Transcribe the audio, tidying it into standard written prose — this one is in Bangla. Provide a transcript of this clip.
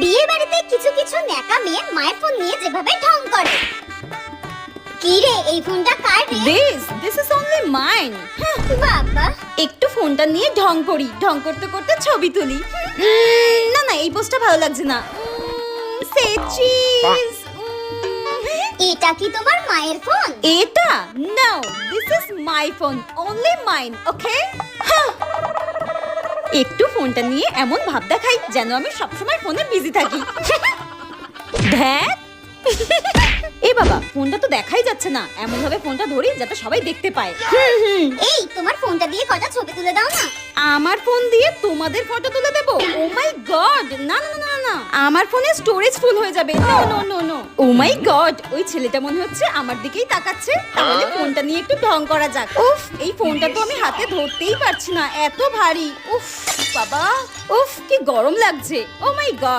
বিয়ে বাড়িতে কিছু কিছু ন্যাকা মেয়ে মায়ের ফোন নিয়ে যেভাবে ঢং করে। কি রে, এই ফোনটা কার রে? This is only mine. বাবা, একটু ফোনটা নিয়ে ঢং করি, ঢং করতে করতে ছবি তুলি। না না, এই পোস্টটা ভালো লাগছে না। Say cheese. এটা কি তোমার মায়ের ফোন? এটা? No, this is my phone, only mine, okay? একটু ফোনটা নিয়ে এমন ভাব দেখাই যেন আমি সবসময় ফোনে বিজি থাকি। ধ্যাৎ। এ বাবা, ফোনটা তো দেখাই যাচ্ছে না, এমন ভাবে ফোনটা ধরি যাতে সবাই দেখতে পায়। এই তোমার ফোনটা দিয়ে কটা ছবি তুলে দাও না। আমার ফোন দিয়ে তোমাদের ফটো তুলে দেবো? ও মাই গড, না না না না, আমার ফোনে স্টোরেজ ফুল হয়ে যাবে। No no no no. Oh my god, ওই ছেলেটা মনে হচ্ছে আমার দিকেই তাকাচ্ছে। তাহলে ফোনটা নিয়ে একটু ঢং করা যাক। উফ, এই ফোনটা তো আমি হাতে ধরতেই পারছি না, এত ভারী। উফ বাবা, উফ কি গরম লাগছে। ও মাই গড।